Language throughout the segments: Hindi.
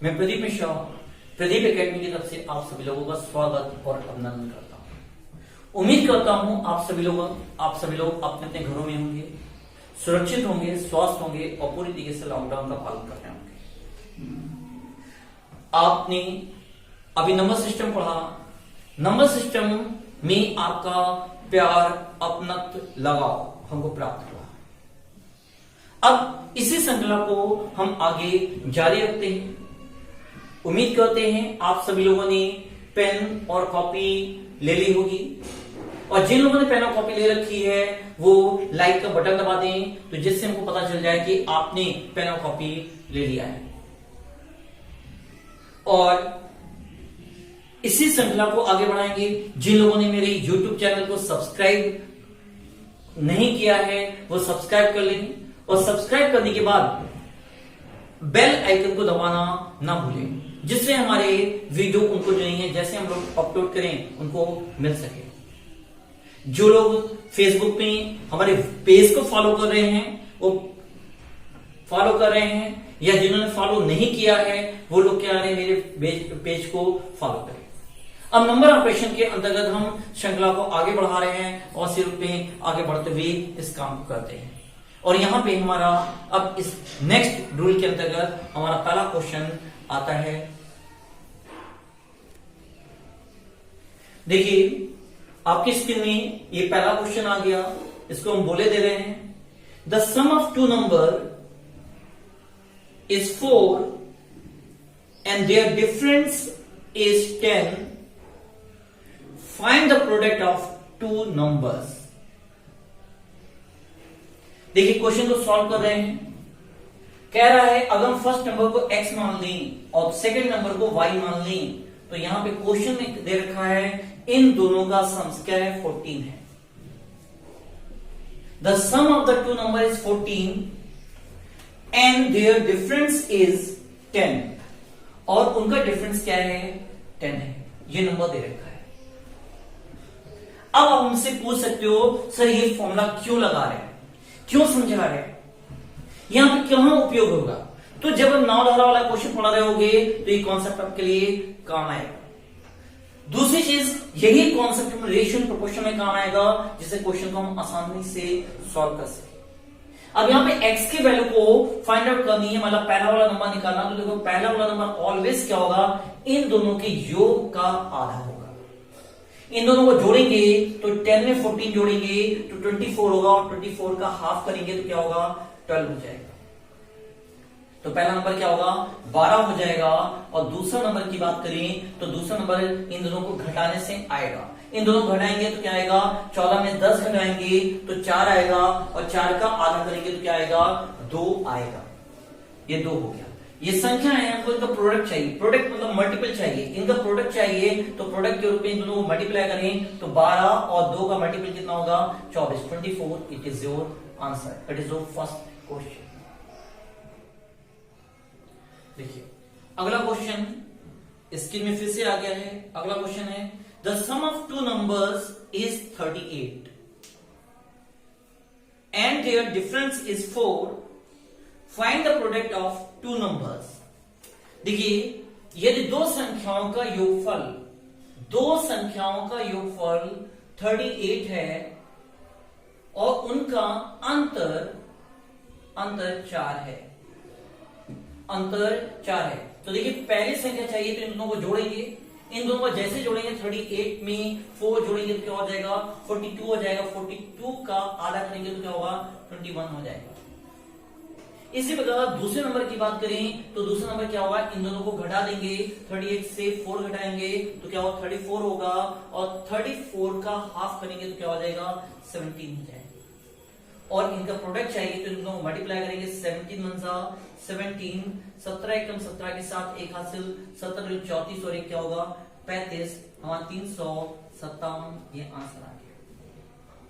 मैं प्रदीप मिश्रा प्रदीप एकेडमी की तरफ से आप सभी लोगों का स्वागत और अभिनंदन करता हूं। उम्मीद करता हूं आप सभी लोग अपने अपने घरों में होंगे, सुरक्षित होंगे, स्वस्थ होंगे और पूरी तरीके से लॉकडाउन का पालन कर रहे होंगे। आपने अभी नंबर सिस्टम पढ़ा। नंबर सिस्टम में आपका प्यार, अपनत्व, लगाव हमको प्राप्त हुआ। अब इसी श्रृंखला को हम आगे जारी रखते हैं। उम्मीद करते हैं आप सभी लोगों ने पेन और कॉपी ले ली होगी, और जिन लोगों ने पेन और कॉपी ले रखी है वो लाइक का बटन दबा दें, तो जिससे हमको पता चल जाए कि आपने पेन और कॉपी ले लिया है। और इसी श्रृंखला को आगे बढ़ाएंगे। जिन लोगों ने मेरे YouTube चैनल को सब्सक्राइब नहीं किया है वो सब्सक्राइब कर लें, और सब्सक्राइब करने के बाद बेल आइकन को दबाना ना भूलें, जिससे हमारे वीडियो उनको जो है जैसे हम लोग अपलोड करें उनको मिल सके। जो लोग फेसबुक में हमारे पेज को फॉलो कर रहे हैं वो फॉलो कर रहे हैं, या जिन्होंने फॉलो नहीं किया है वो लोग क्या है मेरे पेज को फॉलो करें। अब नंबर ऑपरेशन के अंतर्गत हम श्रृंखला को आगे बढ़ा रहे हैं और सिर्फ में आगे बढ़ते हुए इस काम को करते हैं। और यहां पे हमारा अब इस नेक्स्ट रूल के अंतर्गत हमारा पहला क्वेश्चन आता है। देखिए आपकी स्क्रीन में ये पहला क्वेश्चन आ गया। इसको हम बोले दे रहे हैं, the sum of two number is 4 and their difference is 10. Find the product of two numbers. देखिए क्वेश्चन को सॉल्व कर रहे हैं। कह रहा है अगर हम फर्स्ट नंबर को x मान लें और सेकंड नंबर को y मान लें, तो यहां पे क्वेश्चन में दे रखा है इन दोनों का सम क्या है, 14 है। The sum of the two number is 14 and their difference is 10, और उनका डिफरेंस क्या है, 10 है। ये नंबर दे रखा है। अब आप हमसे पूछ सकते हो सर ये फॉर्मूला क्यों लगा रहे हैं, क्यों समझा रहे हैं, यहां पे कहां उपयोग होगा। तो जब हम नाव धारा वाला क्वेश्चन पढ़ा रहे होगे तो ये कॉन्सेप्ट आपके लिए काम आएगा। दूसरी चीज यही कॉन्सेप्ट में रेशियो प्रोपोर्शन में काम आएगा, जिससे क्वेश्चन को हम आसानी से सॉल्व कर सके। अब यहाँ पे x की वैल्यू को फाइंड आउट करनी है, मतलब पहला वाला नंबर निकालना। तो देखो पहला वाला नंबर ऑलवेज क्या होगा, इन दोनों के योग का आधा होगा। इन दोनों को जोड़ेंगे तो 10 में 14 जोड़ेंगे तो 24 होगा, और 24 का हाफ करेंगे तो क्या होगा, 12 हो जाएगा। तो पहला नंबर क्या होगा, 12 हो जाएगा। और दूसरा नंबर की बात करें तो दूसरा नंबर इन दोनों को घटाने से आएगा। इन दोनों को घटाएंगे तो क्या आएगा, 14 में 10 घटाएंगे तो 4 आएगा, और 4 का आधा करेंगे तो क्या आएगा, 2 आएगा। ये 2 हो गया। ये संख्या है, हमको इनका प्रोडक्ट चाहिए। प्रोडक्ट मतलब मल्टीपल चाहिए, इनका प्रोडक्ट चाहिए। तो प्रोडक्ट के रूप में इन दोनों को मल्टीप्लाई करें तो 12 और 2 का मल्टीपल कितना होगा, 24, 24। It is your answer. It is your first question. देखिए अगला क्वेश्चन स्क्रीन में फिर से आ गया है। अगला क्वेश्चन है, the sum of two numbers is 38 and their difference is 4. Find the product of two numbers. देखिए यदि दो संख्याओं का योगफल 38 है और उनका अंतर 4 है, तो देखिए पहली संख्या चाहिए तो इन दोनों को जोड़ेंगे। इन दोनों को जैसे जोड़ेंगे 38 में 4 जोड़ेंगे तो क्या हो जाएगा, 42 हो जाएगा। 42 का आधा करेंगे तो क्या होगा, 21 हो जाएगा। इसी प्रकार दूसरे नंबर की बात करें तो दूसरा नंबर क्या होगा, इन दोनों को घटा देंगे। 38 से 4 घटाएंगे तो क्या होगा, 34 होगा, और 34 का हाफ करेंगे तो क्या हो जाएगा, 17 हो जाएगा। और इनका प्रोडक्ट चाहिए तो इन दोनों को मल्टीप्लाई करेंगे। 17 मंजा 17, 17 एकम 17 के साथ एक हासिल 17 34 और एक क्या होगा, 35, हमारा 357। ये आंसर आ गया।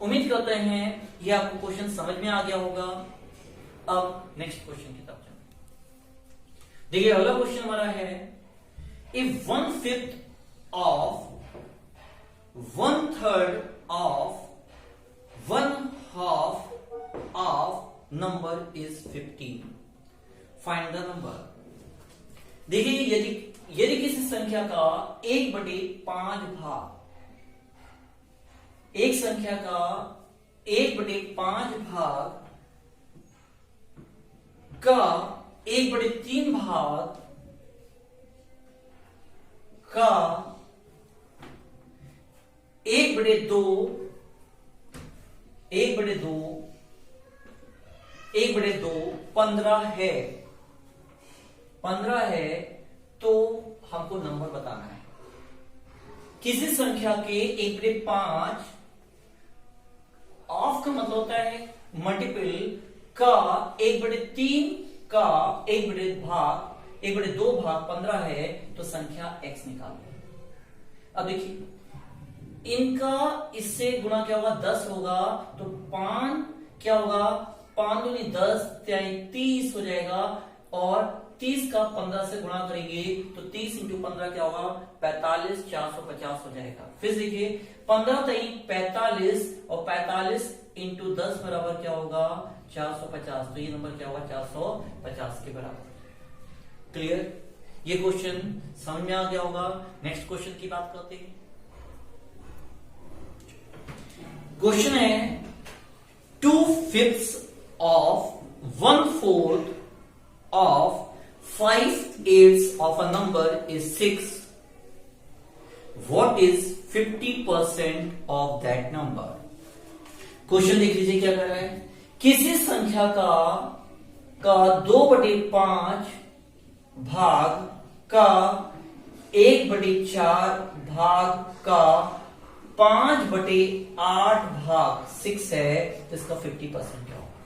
उम्मीद करते हैं ये आपको क्वेश्चन समझ में आ गया होगा। अब नेक्स्ट क्वेश्चन की तरफ चलते। देखिए अगला क्वेश्चन हमारा है, if 1/5 of 1/3 of 1/2 of number is 15. Find the number. देखिए यदि यदि किसी संख्या का 1/5 भाग, एक संख्या का 1/5 भाग का 1/3 भाग का 1/2 15 है, 15 है, तो हमको नंबर बताना है। किसी संख्या के 1/5 ऑफ का मतलब होता है मल्टीपल का 1/3 का 1/2 भाग 15 है, तो संख्या x निकालो। अब देखिए इनका इससे गुणा क्या होगा, 10 होगा, तो 5 क्या होगा, 5 दूनी 10 30 हो जाएगा, और 30 का 15 से गुणा करेंगे तो 30 इंटू 15 क्या होगा, 45, 450 हो जाएगा। फिर देखिए 15 तई 45 और 45 इंटू 10 बराबर क्या होगा, 450, तो ये नंबर क्या होगा, 450 के बराबर। क्लियर? ये क्वेश्चन समझ में आ गया होगा। नेक्स्ट क्वेश्चन की बात करते हैं। क्वेश्चन है 2/5 of 1/4 of 5/8 of a number is 6. What is 50% of that number? Question देख लीजिए क्या कर रहा है। किसी संख्या का 2/5 भाग का 1/4 भाग का 5/8 भाग 6 है, तो इसका 50% क्या होगा।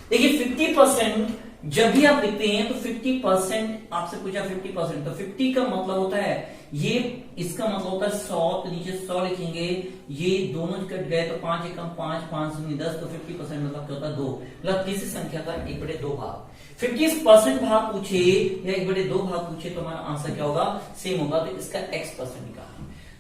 देखिए 50% जब भी आप लिखते हैं तो 50% आपसे पूछा 50%, तो 50 का मतलब होता है ये, इसका मतलब होता है 100, तो नीचे 100 लिखेंगे, ये दोनों कट गए तो 5 एकम 5, 5 दूनी 10, तो 50% मतलब क्या होता है 2, मतलब किसी संख्या का 1/2 भाग। 50% भाग पूछे या 1/2 भाग पूछे तो हमारा आंसर क्या होगा, सेम होगा, तो इसका x% निकालें।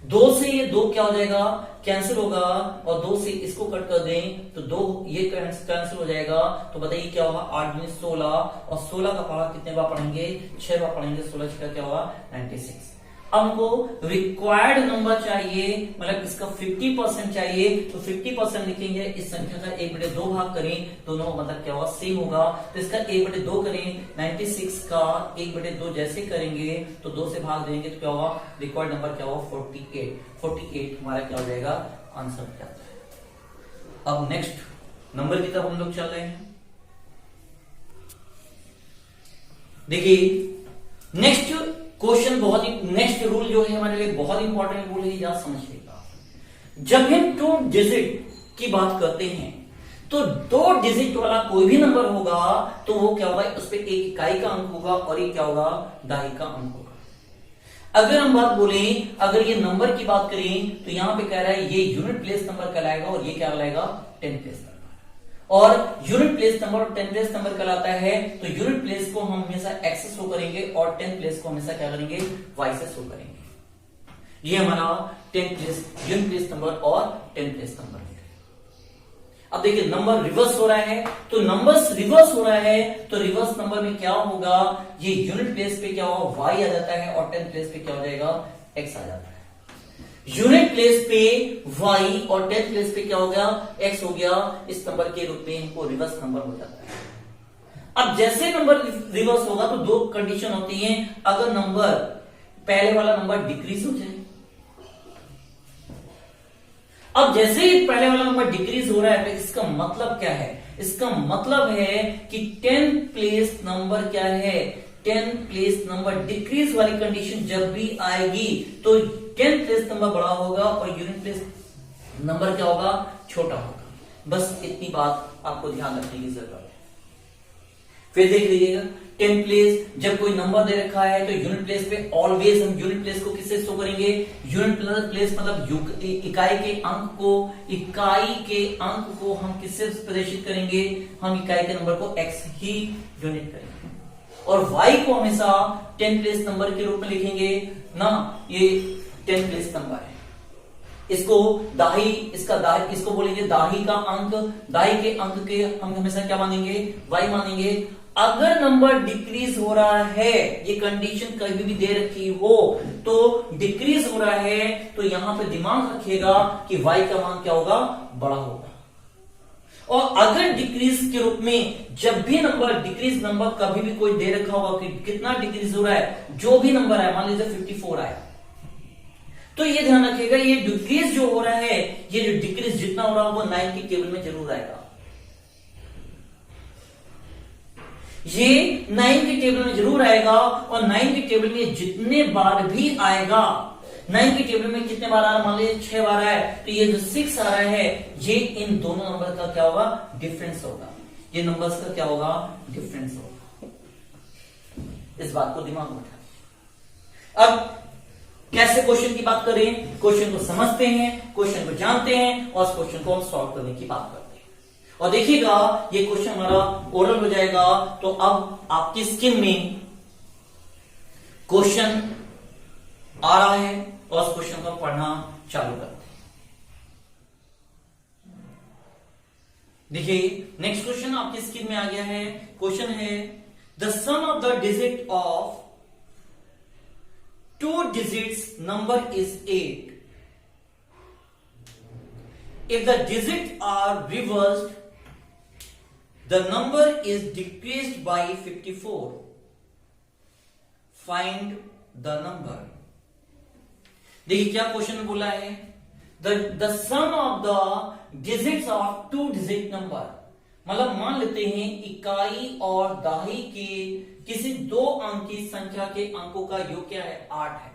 2 से ये 2 क्या हो जाएगा, कैंसिल होगा, और 2 से इसको कट कर दें तो 2 ये कैंसिल हो जाएगा, तो बताइए क्या होगा, 8 दूनी 16, और 16 का पढ़ा कितने बार पढ़ेंगे, 6 बार पढ़ेंगे, 16 6 का क्या होगा, 96। अब हमको रिक्वायर्ड नंबर चाहिए, मतलब इसका 50% चाहिए, तो 50% लिखेंगे, इस संख्या का 1/2 भाग करें, दोनों मतलब क्या होगा, सेम होगा, तो इसका 1/2 करें, 96 का 1/2 जैसे करेंगे तो 2 से भाग देंगे तो क्या होगा, रिक्वायर्ड नंबर क्या होगा, 48 हमारा क्या हो जाएगा, आंसर क्या आता है। अब नेक्स्ट नंबर की तरफ हम लोग चल रहे हैं। देखिए नेक्स्ट क्वेश्चन बहुत ही, नेक्स्ट रूल जो है हमारे लिए बहुत इंपॉर्टेंट रूल है, याद समझिएगा। जब हम 2 डिजिट की बात करते हैं तो 2 डिजिट वाला कोई भी नंबर होगा तो वो क्या होगा, उस पर एक इकाई का अंक होगा और एक क्या होगा, दहाई का अंक होगा। अगर हम बात बोलें, अगर ये नंबर की बात करें तो यहां पे कह रहा है ये यूनिट प्लेस नंबर कहलाएगा और ये क्या कहलाएगा, 10 प्लेस नंबर। और यूनिट प्लेस नंबर और 10 प्लेस नंबर कहलाता है, तो यूनिट प्लेस को हम हमेशा x से शो करेंगे और 10 प्लेस को हमेशा क्या करेंगे, y से शो करेंगे। ये हमारा 10 प्लेस यूनिट प्लेस नंबर और 10 प्लेस नंबर है। अब देखिए नंबर रिवर्स हो रहा है, तो नंबर्स रिवर्स हो रहा है, तो रिवर्स नंबर में क्या होगा, ये यूनिट प्लेस पे क्या होगा, y आ जाता है, और 10 प्लेस पे क्या हो जाएगा, x आ जाता है। यूनिट प्लेस पे y और 10 प्लेस पे क्या हो गया, x हो गया, इस नंबर के रूप में इनको रिवर्स नंबर हो जाता है। अब जैसे नंबर रिवर्स होगा तो 2 कंडीशन होती हैं, अगर नंबर पहले वाला नंबर डिक्रीज हो जाए। अब जैसे ही पहले वाला नंबर डिक्रीज हो रहा है तो इसका मतलब क्या है, इसका मतलब है कि 10 प्लेस नंबर क्या है, 10 प्लेस नंबर डिक्रीज वाली कंडीशन जब भी आएगी तो 10 प्लेस नंबर बड़ा होगा और यूनिट प्लेस नंबर क्या होगा, छोटा होगा। बस इतनी बात आपको ध्यान रखने की जरूरत है। फिर देख लीजिएगा 10 प्लेस, जब कोई नंबर दे रखा है तो यूनिट प्लेस पे ऑलवेज हम यूनिट प्लेस को किससे शो करेंगे, यूनिट प्लेस मतलब इकाई के अंक को हम किससे प्रदर्शित करेंगे, हम इकाई के नंबर को x ही यूनिट करेंगे, और y को हमेशा 10 प्लेस नंबर के रूप में लिखेंगे ना, ये 10 प्लेस नंबर है, इसको दाही, इसको बोलेंगे दाही का अंक, दाही के अंक के हम हमेशा क्या मानेंगे, y मानेंगे। अगर नंबर डिक्रीज हो रहा है, ये कंडीशन कभी भी दे रखी हो तो डिक्रीज हो रहा है, तो यहां पे दिमाग रखिएगा कि y का मान क्या होगा, बड़ा होगा। और अगर डिक्रीज के रूप में जब भी नंबर डिक्रीज नंबर कभी भी कोई दे रखा होगा कि कितना डिक्रीज हो रहा है, जो भी नंबर है, मान लीजिए 54 आया, तो ये ध्यान रखिएगा ये डिक्रीज जो हो रहा है, ये जो डिक्रीज जितना हो रहा है वो 9 की टेबल में जरूर आएगा। ये 9 की टेबल में जरूर आएगा, और 9 की टेबल में जितने बार भी आएगा, 9 की टेबल में कितने बार आ रहा है, मान लीजिए 6 बार आया, तो ये जो 6 आ रहा है, ये इन दोनों नंबर का क्या होगा, डिफरेंस होगा। ये नंबर्स का क्या होगा, डिफरेंस होगा। इस बात को दिमाग में रखा। अब कैसे क्वेश्चन की बात करें, क्वेश्चन को समझते हैं, क्वेश्चन को जानते हैं, और उस क्वेश्चन को हम सॉल्व करने की बात करते हैं। और देखिएगा ये क्वेश्चन हमारा ओरल हो जाएगा, तो अब आपकी स्क्रीन में क्वेश्चन आ रहा है, और उस क्वेश्चन को पढ़ना चालू करते हैं। देखिए नेक्स्ट क्वेश्चन आपकी स्क्रीन में आ गया है। क्वेश्चन है the sum of the digit of 2 digits number is 8. If the digits are reversed, the number is decreased by 54. Find the number. देखिए क्या क्वेश्चन में बोला है, the sum of the digits of 2 digit number, मतलब मान लेते हैं इकाई और दहाई के किसी 2 अंक की संख्या के अंकों का योग क्या है, 8 है।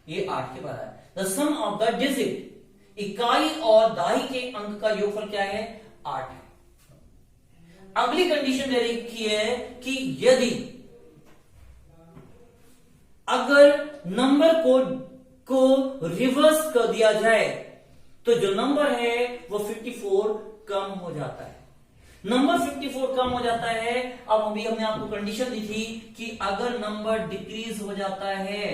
ये 8 के बराबर है। The sum of the digit, इकाई और दहाई के अंक का योगफल क्या है, 8 है। अगली कंडीशन दे रखी है कि यदि अगर नंबर को रिवर्स कर दिया जाए तो जो नंबर है वो 54 कम हो जाता है। नंबर 54 कम हो जाता है। अब अभी हमने आपको कंडीशन दी थी कि अगर नंबर डिक्रीज हो जाता है,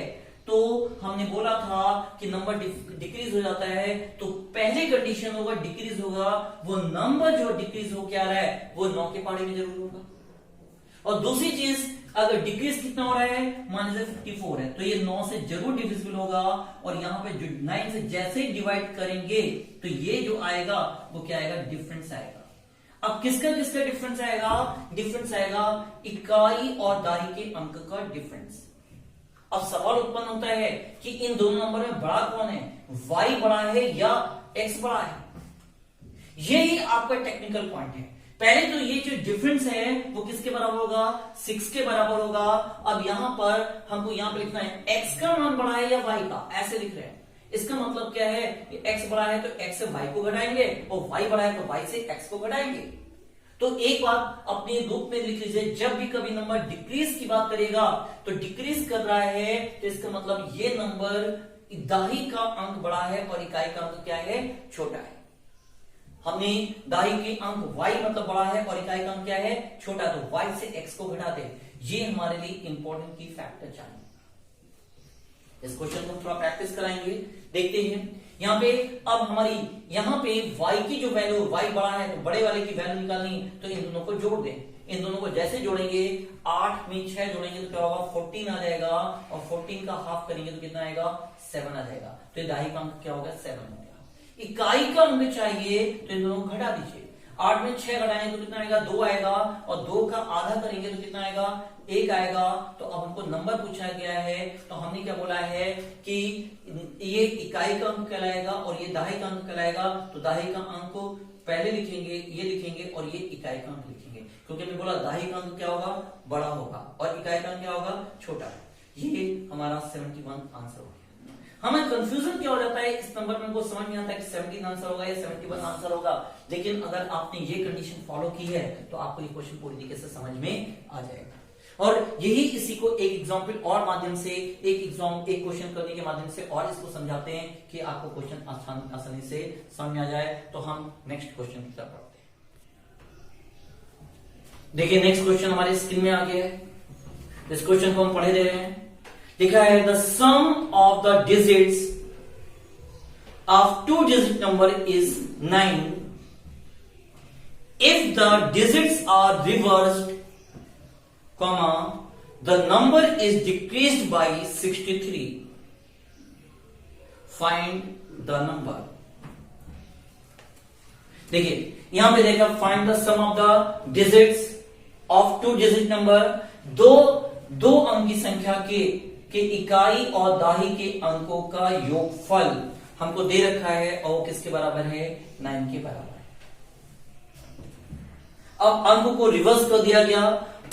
तो हमने बोला था कि नंबर डिक्रीज हो जाता है तो पहली कंडीशन होगा डिक्रीज होगा, वो नंबर जो डिक्रीज हो क्या रहा है वो 9 के पहाड़े में जरूर होगा। और दूसरी चीज, अगर डिक्रीज कितना हो रहा है, मान लीजिए 54 है, तो ये 9 से जरूर डिविजिबल होगा, और यहां पे जो 9 से जैसे ही डिवाइड करेंगे तो ये जो आएगा वो क्या आएगा, डिफरेंस आएगा। अब किसका किसका डिफरेंस आएगा, डिफरेंस आएगा इकाई और दहाई के अंक का डिफरेंस। अब सवाल उत्पन्न होता है कि इन दोनों नंबर में बड़ा कौन है, y बड़ा है या x बड़ा है। यही आपका टेक्निकल पॉइंट है। पहले तो ये जो डिफरेंस है वो किसके बराबर होगा, 6 के बराबर होगा। अब यहां पर हमको यहां पे लिखना है x का मान बड़ा है या y का, ऐसे लिख रहे हैं। इसका मतलब क्या है, x बड़ा है तो x से y को घटाएंगे, और y बड़ा है तो y से x को घटाएंगे। तो एक बात अपने रूप में लिख लीजिए, जब भी कभी नंबर डिक्रीज की बात करेगा तो डिक्रीज कर रहा है तो इसका मतलब ये नंबर दहाई का अंक बड़ा है और इकाई का अंक क्या है, छोटा है। हमने दहाई के अंक y मतलब बड़ा है और इकाई का अंक क्या है, छोटा, तो y से x को घटाते। ये हमारे लिए इंपॉर्टेंट की फैक्टर चाहिए। इस क्वेश्चन को थोड़ा प्रैक्टिस कराएंगे, देखते हैं। यहाँ पे अब हमारी यहाँ पे y की जो वैल्यू, y बड़ा है तो बड़े वाले की वैल्यू निकालनी, तो इन दोनों को जोड़ दें। इन दोनों को जैसे जोड़ेंगे, 8 में 6 जोड़ेंगे तो क्या होगा, 14 आ जाएगा, और 14 का हाफ करेंगे तो कितना आएगा, 7 आ जाएगा। तो दहाई का अंक क्या होगा, 7 हो गया। इकाई का अंक चाहिए तो इन दोनों को घटा दीजिए। 8 में 6 घटाएंगे तो कितना आएगा, 2 आएगा, और 2 का आधा करेंगे तो कितना आएगा, 1 आएगा। तो अब हमको नंबर पूछा गया है, तो हमने क्या बोला है कि ये इकाई का अंक कहलाएगा और ये दहाई का अंक कहलाएगा। तो दहाई का अंक को पहले लिखेंगे, ये लिखेंगे, और ये इकाई का अंक लिखेंगे, क्योंकि हमने बोला दहाई का अंक क्या होगा, बड़ा होगा, और इकाई का अंक क्या होगा, छोटा। ये हमारा 71 आंसर होगा। हमें कंफ्यूजन क्या हो जाता है, इस नंबर में हमको समझ नहीं आता कि 17 आंसर होगा या 71 आंसर होगा। लेकिन अगर आपने ये कंडीशन फॉलो की है तो आपको ये क्वेश्चन पूरी तरीके से समझ में आ जाएगा। और यही इसी को एक एग्जाम्पल और माध्यम से, एक क्वेश्चन करने के माध्यम से और इसको समझाते हैं कि आपको क्वेश्चन आसानी से समझ में आ जाए। तो हम नेक्स्ट क्वेश्चन की तरफ बढ़ते हैं। देखिए नेक्स्ट क्वेश्चन हमारे स्क्रीन में आ गया है। इस क्वेश्चन को हम पढ़े दे रहे हैं। लिखा है the sum of the digits of 2 digit number is 9 if the digits are reversed comma the number is decreased by 63, find the number। देखिए यहां पे देखा find the sum of the digits of two digit number, दो अंक की संख्या के इकाई और दाही के अंकों का योगफल हमको दे रखा है और वो किसके बराबर है, 9 के बराबर है। अब अंक को रिवर्स कर दिया गया,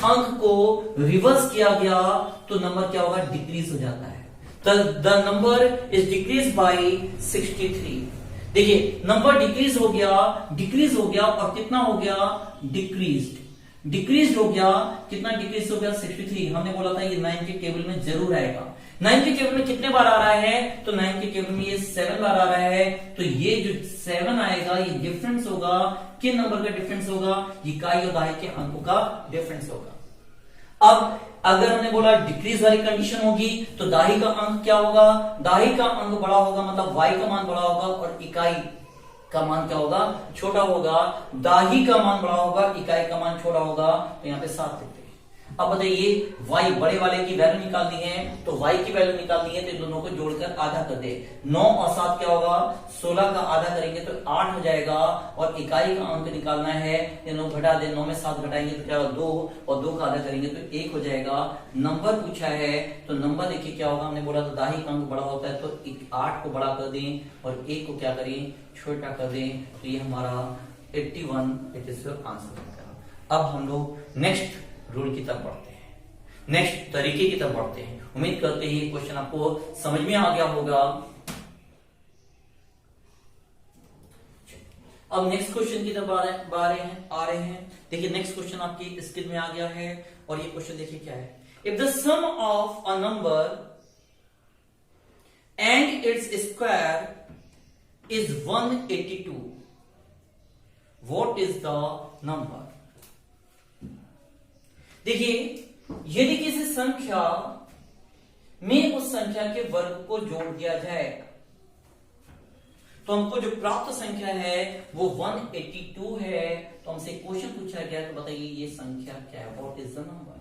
अंक को रिवर्स किया गया तो नंबर क्या होगा, डिक्रीज हो जाता है। The number is decrease by 63। देखिए नंबर डिक्रीज हो गया और कितना हो गया, डिक्रीज हो गया। कितना डिक्रीज हो गया, 63। हमने बोला था ये 9 के टेबल में जरूर आएगा। 9 के टेबल में कितने बार आ रहा है, तो 9 के टेबल में ये 7 बार आ रहा है। तो ये जो 7 आएगा ये डिफरेंस होगा, किन नंबर का डिफरेंस होगा, इकाई और दाही के अंकों का डिफरेंस होगा। अब अगर हमने बोला डिक्रीज वाली कंडीशन होगी तो दाही का अंक क्या होगा, दाही का अंक बड़ा होगा, मतलब y का मान बड़ा होगा और इकाई का मान क्या होगा, छोटा होगा। दाही का मान बड़ा होगा, इकाई का मान छोटा होगा। तो यहाँ पे 7 लिखते हैं। अब बताइए y बड़े वाले की वैल्यू निकालनी है, तो y की वैल्यू निकालनी है तो इन दोनों को जोड़कर आधा कर दे। 9 और 7 क्या होगा, 16 का आधा करेंगे तो 8 हो जाएगा। और इकाई का अंक निकालना है, ये 9 घटा दे, 9 में 7 घटाएंगे तो क्या होगा 2, और 2 का आधा करेंगे तो 1 हो जाएगा। नंबर पूछा है तो नंबर देखिए क्या होगा, हमने बोला तो दाही का अंक बड़ा होता है तो 8 को बड़ा कर दें और 1 को क्या करें, छोटा कर दें। तो ये हमारा 81 इट इज योर आंसर। अब हम लोग नेक्स्ट रूल की तरफ बढ़ते हैं, नेक्स्ट तरीके की तरफ बढ़ते हैं। उम्मीद करते हैं ये क्वेश्चन आपको समझ में आ गया होगा। अब नेक्स्ट क्वेश्चन की तरफ आ रहे हैं। देखिए नेक्स्ट क्वेश्चन आपकी स्क्रीन में आ गया है और ये क्वेश्चन देखिए क्या है। If the sum of a number and its square is 182, what is the number. देखिए यदि किसी संख्या में उस संख्या के वर्ग को जोड़ दिया जाए तो हमको जो प्राप्त संख्या है वो 182 है। तो हमसे क्वेश्चन पूछा गया तो बताइए ये संख्या क्या है, व्हाट इज द नंबर।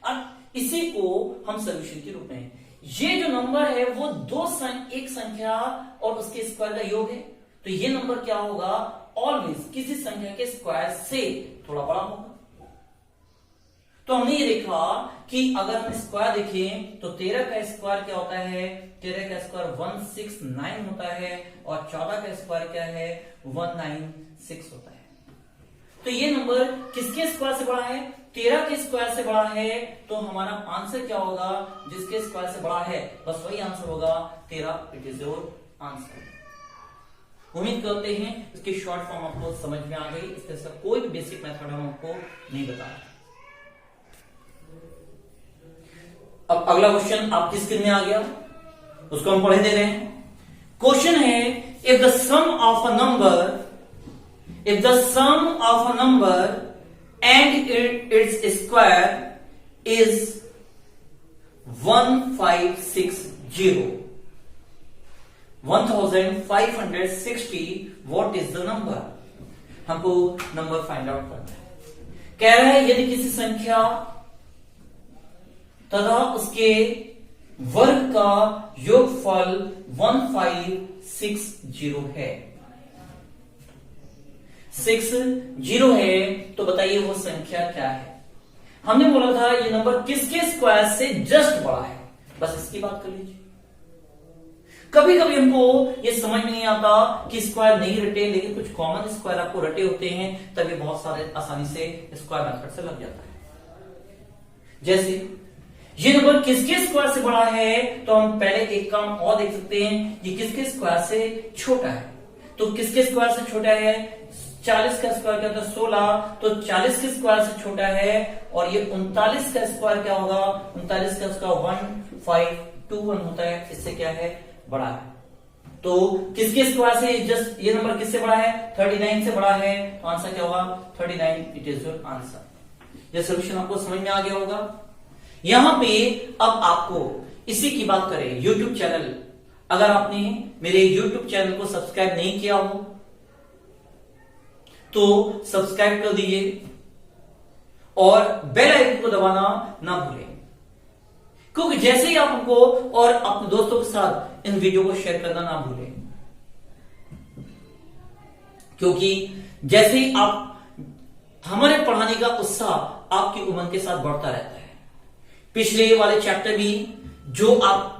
अब इसी को हम सोल्यूशन के रूप में, ये जो नंबर है वो एक संख्या और उसके स्क्वायर का योग है। तो ये नंबर क्या होगा, ऑलवेज किसी संख्या के स्क्वायर से थोड़ा बड़ा होगा। तो हमने ये देखा कि अगर हम स्क्वायर देखें तो 13 का स्क्वायर क्या होता है, 13 का स्क्वायर 169 होता है और 14 का स्क्वायर क्या है, 196 होता है। तो ये नंबर किसके स्क्वायर से बड़ा है, 13 के स्क्वायर से बड़ा है। तो हमारा आंसर क्या होगा, जिसके स्क्वायर से बड़ा है बस वही आंसर होगा, 13 इट इज योर आंसर। उम्मीद करते हैं इसकी शॉर्ट फॉर्म आपको समझ में आ गई। इस तरह से कोई भी बेसिक मेथड हम आपको नहीं बताया। अब अगला क्वेश्चन आपकी स्क्रीन में आ गया, उसको हम पढ़े दे रहे हैं। क्वेश्चन है if the sum of a number and its square is 1560, what is the number. हमको नंबर फाइंड आउट करना है। कह रहा है यदि किसी संख्या तथा उसके वर्ग का योगफल 1560 है, 60 है, तो बताइए वो संख्या क्या है। हमने बोला था ये नंबर किसके स्क्वायर से जस्ट बड़ा है, बस इसकी बात कर लीजिए। कभी कभी हमको ये समझ में नहीं आता कि स्क्वायर नहीं रटे, लेकिन कुछ कॉमन स्क्वायर आपको रटे होते हैं, तभी बहुत सारे आसानी से स्क्वायर मेथड से लग जाता है। जैसे ये नंबर किसके स्क्वायर से बड़ा है, तो हम पहले एक काम और देख सकते हैं, ये किसके स्क्वायर से छोटा है। तो किसके स्क्वायर से छोटा है, 40 का स्क्वायर क्या होता है 16, तो 40 के स्क्वायर से छोटा है। और ये 39 का स्क्वायर क्या होगा, 39 का स्क्वायर 1521 होता है, इससे क्या है बड़ा है। तो किसके स्क्वायर से जस्ट ये नंबर किससे बड़ा है, 39 से बड़ा है। तो आंसर क्या होगा 39, इट इज योर आंसर। ये सोल्यूशन आपको समझ में आ गया होगा। यहां पे अब आपको इसी की बात करें, YouTube चैनल, अगर आपने मेरे YouTube चैनल को सब्सक्राइब नहीं किया हो तो सब्सक्राइब कर दीजिए और बेल आइकन को दबाना ना भूलें, क्योंकि जैसे ही आप हमको और अपने दोस्तों के साथ इन वीडियो को शेयर करना ना भूलें, क्योंकि जैसे ही आप हमारे पढ़ाने का उत्साह आपकी उम्र के साथ बढ़ता रहता है। पिछले वाले चैप्टर भी जो आप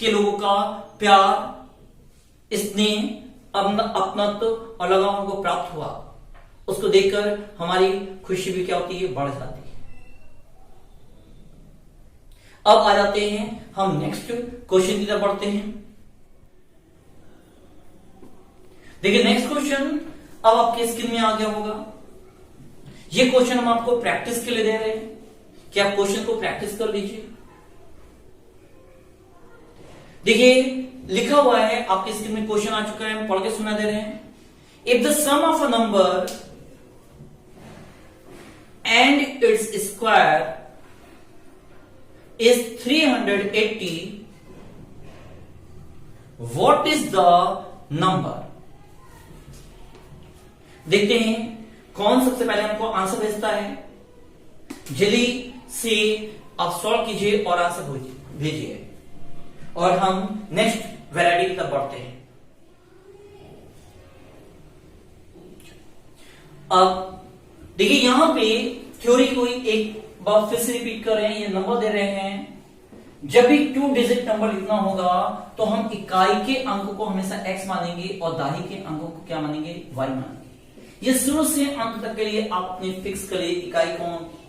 के लोगों का प्यार, स्नेह, अपनत्व और लगाव हमको प्राप्त हुआ, उसको देखकर हमारी खुशी भी क्या होती है, बढ़ जाती है। अब आ जाते हैं हम नेक्स्ट क्वेश्चन की तरफ बढ़ते हैं। देखिए नेक्स्ट क्वेश्चन अब आपके स्क्रीन में आ गया होगा। ये क्वेश्चन हम आपको प्रैक्टिस के लिए दे रहे हैं कि आप क्वेश्चन को प्रैक्टिस कर लीजिए। देखिए लिखा हुआ है आपके स्क्रीन में, क्वेश्चन आ चुका है, हम पढ़ के सुना दे रहे हैं। If the sum of a number and its square is 380, what is the number? देखते हैं कौन सबसे पहले हमको आंसर भेजता है। जल्दी से आप सॉल्व कीजिए और आंसर भेजिए और हम नेक्स्ट वैरायटी की तरफ बढ़ते हैं। अब देखिए यहां पे थ्योरी को एक बार फिर से रिपीट कर रहे हैं, ये नंबर दे रहे हैं। जब भी 2 डिजिट नंबर लिखना होगा तो हम इकाई के अंक को हमेशा x मानेंगे और दाही के अंकों को क्या मानेंगे, y मानेंगे। ये शुरू से अंत तक के लिए आप अपने फिक्स करिए, इकाई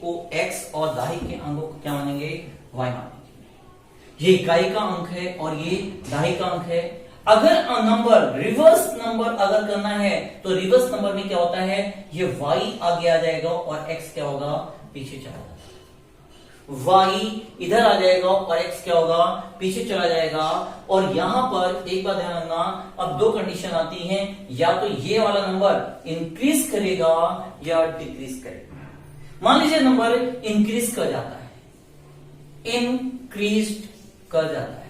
को x और दाही के अंकों को क्या मानेंगे, y मानेंगे। ये इकाई का अंक है और ये दाही का अंक है। अगर नंबर रिवर्स नंबर अगर करना है तो रिवर्स नंबर में क्या होता है, ये y आगे आ जाएगा और x क्या होगा, पीछे चला जाएगा। y इधर आ जाएगा और x क्या होगा, पीछे चला जाएगा। और यहां पर एक बात ध्यान रखना, अब 2 कंडीशन आती हैं, या तो ये वाला नंबर इंक्रीज करेगा या डिक्रीज करेगा। मान लीजिए नंबर इंक्रीज कर जाता है, इंक्रीज कर जाता है।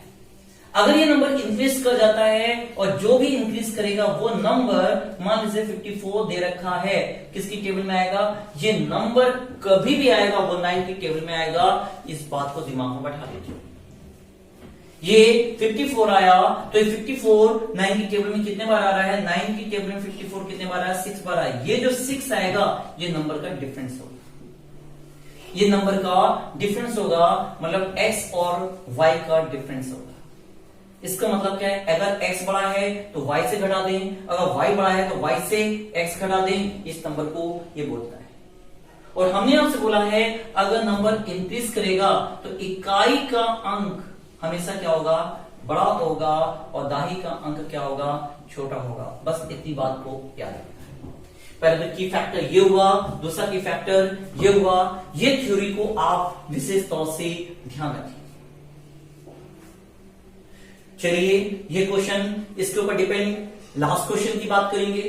अगर ये नंबर इंक्रीज कर जाता है और जो भी इंक्रीज करेगा वो नंबर, मान लीजिए 54 दे रखा है, किसकी टेबल में आएगा, ये नंबर कभी भी आएगा वो 9 की टेबल में आएगा। इस बात को दिमाग में बैठा लीजिए। ये 54 आया तो ये 54 9 की टेबल में कितने बार आ रहा है, 9 की टेबल में 54 कितने बार आया, 6 बार आया। ये जो 6 आएगा ये नंबर का डिफरेंस होगा, ये नंबर का डिफरेंस होगा, मतलब x और y का डिफरेंस होगा। इसका मतलब क्या है, अगर x बड़ा है तो y से घटा दें, अगर y बड़ा है तो y से x घटा दें, इस नंबर को ये बोलता है। और हमने आपसे बोला है अगर नंबर इंक्रीज करेगा तो इकाई का अंक हमेशा क्या होगा, बड़ा होगा और दाही का अंक क्या होगा, छोटा होगा। बस इतनी बात को याद रखना है। पहले तो की फैक्टर ये हुआ, दूसरा की फैक्टर ये हुआ। ये थ्योरी को आप विशेष तौर से ध्यान रखिए। चलिए ये क्वेश्चन इसके ऊपर डिपेंड, लास्ट क्वेश्चन की बात करेंगे।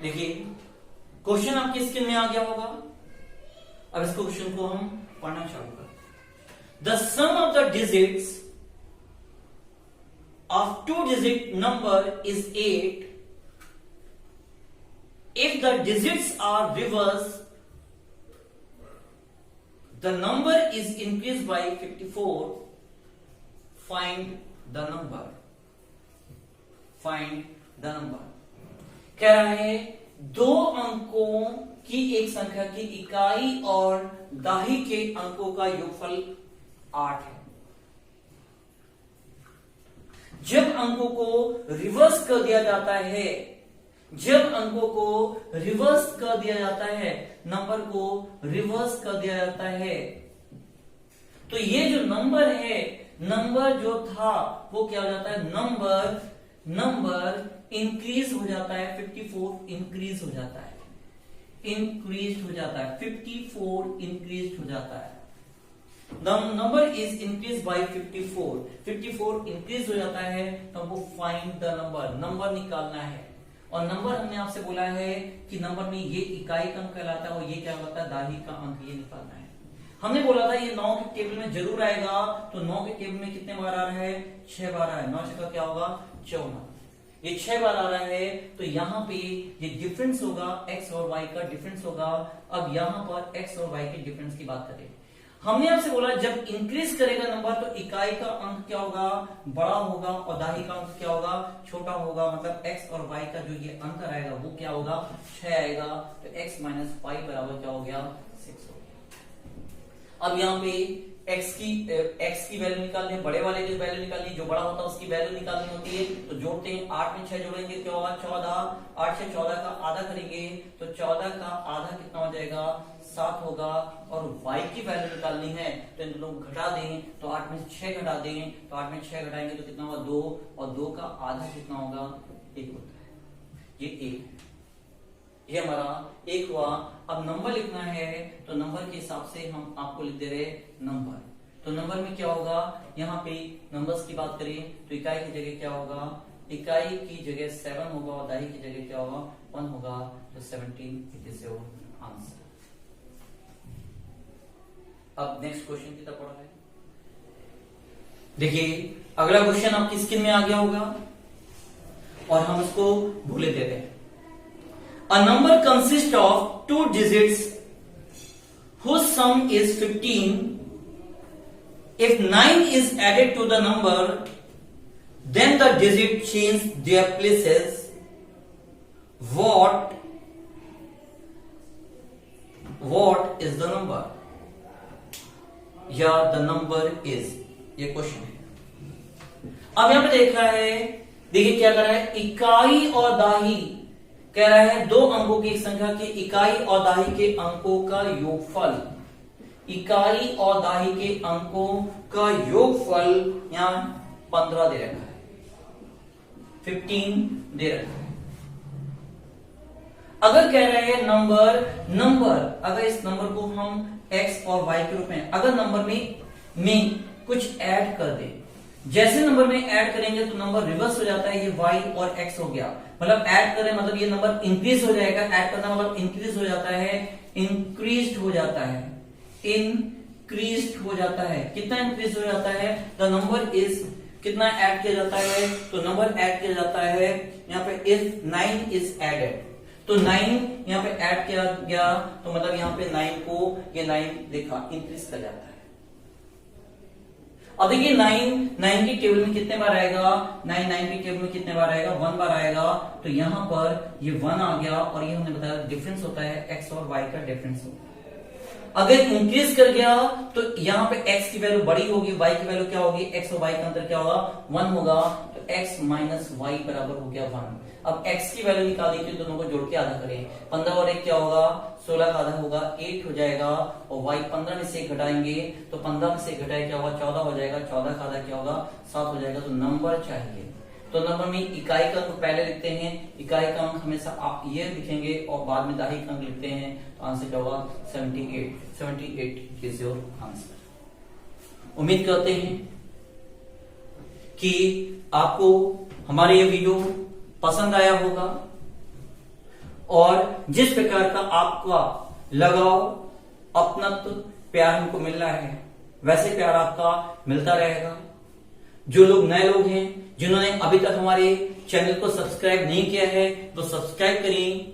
देखिए क्वेश्चन आपकी स्क्रीन में आ गया होगा। अब इस क्वेश्चन को हम पढ़ना चालू करें। The sum of the digits of 2 digit number is 8 if the digits are reverse, the number is increased by 54, find the number, find the number। कह रहा है 2 अंकों की एक संख्या की इकाई और दाही के अंकों का योगफल 8 है। जब अंकों को रिवर्स कर दिया जाता है, जब अंकों को रिवर्स कर दिया जाता है, नंबर को रिवर्स कर दिया जाता है, तो ये जो नंबर है, नंबर जो था वो क्या हो जाता है, नंबर इंक्रीज हो जाता है। 54 इंक्रीज हो जाता है, इंक्रीज हो जाता है, 54 इंक्रीज हो जाता है। The number is increased by 54, 54 increase हो जाता है। तो हमको फाइंड द नंबर, नंबर निकालना है। और नंबर हमने आपसे बोला है कि नंबर में ये इकाई का अंक कहलाता है और ये क्या होता है, दाही का अंक, ये निकालना है। हमने बोला था ये 9 की टेबल में जरूर आएगा, तो 9 की टेबल में कितने बार आ रहा है, 6 बार आया। 9 6 का क्या होगा, 14। ये 6 बार आ रहा है, तो यहाँ पे ये डिफरेंस होगा x और y का डिफरेंस होगा। अब यहाँ पर x और y के डिफरेंस की बात करें, हमने आपसे बोला जब इंक्रीज करेगा नंबर तो इकाई का अंक क्या होगा, बड़ा होगा, और दाही का अंक क्या होगा, छोटा होगा। मतलब x और y का जो ये अंतर आएगा वो क्या होगा, 6 आएगा। तो x माइनस 5 बराबर क्या हो गया, 6 हो गया। अब यहाँ पे x की वैल्यू निकालनी है, बड़े वाले की वैल्यू निकालनी है, जो बड़ा होता है उसकी वैल्यू निकालनी होती है। तो जोड़ते हैं, 8 में 6 जोड़ेंगे क्या होगा, 14। 8 से 14 का आधा करेंगे तो 14 का आधा कितना हो जाएगा, 7 होगा। और y की वैल्यू निकालनी है तो इन दोनों को घटा दें, तो 8 में 6 घटा दें, तो 8 में 6 घटाएंगे तो कितना होगा, 2। और 2 का आधा कितना होगा, 1 होता है। ये 1 है, ये हमारा 1 हुआ। अब नंबर लिखना है तो नंबर के हिसाब से हम आपको लिख दे रहे नंबर। तो नंबर में क्या होगा, यहाँ पे नंबर्स की बात करें तो इकाई की जगह क्या होगा, इकाई की जगह 7 होगा और दाही की जगह क्या होगा, 1 होगा। तो 17 इज योर आंसर। अब नेक्स्ट क्वेश्चन की तरफ बढ़ा है। देखिए अगला क्वेश्चन आपकी स्क्रीन में आ गया होगा और हम इसको भूले दे रहे हैं। A number consists of 2 digits whose sum is 15. If 9 is added to the number, then the digit change their places. What is the number? या the number is, ये क्वेश्चन है। अब यहां पे देख रहा है, देखिए क्या कर रहा है, इकाई और दाही कह रहा है दो अंकों की संख्या के इकाई और दाही के अंकों का योगफल। इकाई और दाही के अंकों का योगफल यहां 15 दे रखा है, 15 दे रखा है। अगर कह रहे हैं नंबर अगर इस नंबर को हम x और y के रूप में, अगर नंबर में कुछ ऐड कर दे, जैसे नंबर में ऐड करेंगे तो नंबर रिवर्स हो जाता है, ये y और x हो गया। मतलब ऐड करें मतलब ये नंबर इंक्रीज हो जाएगा, ऐड करना मतलब इंक्रीज हो जाता है, इंक्रीज्ड हो जाता है, इंक्रीज्ड हो जाता है। कितना इंक्रीज हो जाता है, द नंबर इज, कितना ऐड किया जाता है, तो नंबर ऐड किया जाता है यहाँ पे इफ 9 इज एडेड, तो 9 यहाँ पे ऐड किया गया तो मतलब यहाँ पे 9 को ये 9 देखा इंक्रीज कर जाता है। अब देखिए 9 की टेबल में कितने बार आएगा, 9 की टेबल में कितने बार आएगा, 1 बार आएगा। तो यहां पर ये 1 आ गया और ये हमने बताया डिफरेंस होता है x और y का डिफरेंस होता है। अगर इंक्रीज कर गया तो यहाँ पे x की वैल्यू बड़ी होगी, y की वैल्यू क्या होगी, x और y का अंतर क्या होगा, 1 होगा। तो x माइनस वाई बराबर हो गया 1। अब x की वैल्यू निकाली थी, दोनों को जोड़ के आधा करें, 15 और 1 क्या होगा, 16 का आधा होगा 8 हो जाएगा। और y 15 में से घटाएंगे तो 15 में से घटाए क्या होगा, 14 हो जाएगा, 14 का आधा क्या होगा, 7 हो जाएगा। तो नंबर चाहिए, तो नंबर में इकाई का अंक पहले लिखते हैं, इकाई का अंक हमेशा आप ये लिखेंगे और बाद में दाही का अंक लिखते हैं। तो आंसर क्या होगा, 78 इज योर आंसर। उम्मीद करते हैं कि आपको हमारा ये वीडियो पसंद आया होगा और जिस प्रकार का आपका लगाव, अपनत्व, प्यार हमको मिल रहा है वैसे प्यार आपका मिलता रहेगा। जो लोग नए लोग हैं जिन्होंने अभी तक हमारे चैनल को सब्सक्राइब नहीं किया है तो सब्सक्राइब करें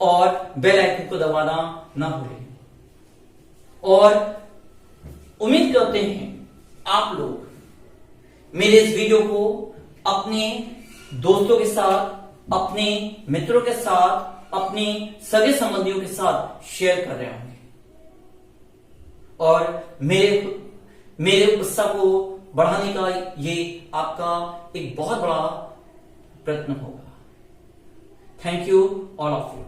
और बेल आइकन को दबाना ना भूलें। और उम्मीद करते हैं आप लोग मेरे इस वीडियो को अपने दोस्तों के साथ, अपने मित्रों के साथ, अपने सगे संबंधियों के साथ शेयर कर रहे होंगे और मेरे उत्साह को बढ़ाने का ये आपका एक बहुत बड़ा प्रयत्न होगा। Thank you all of you.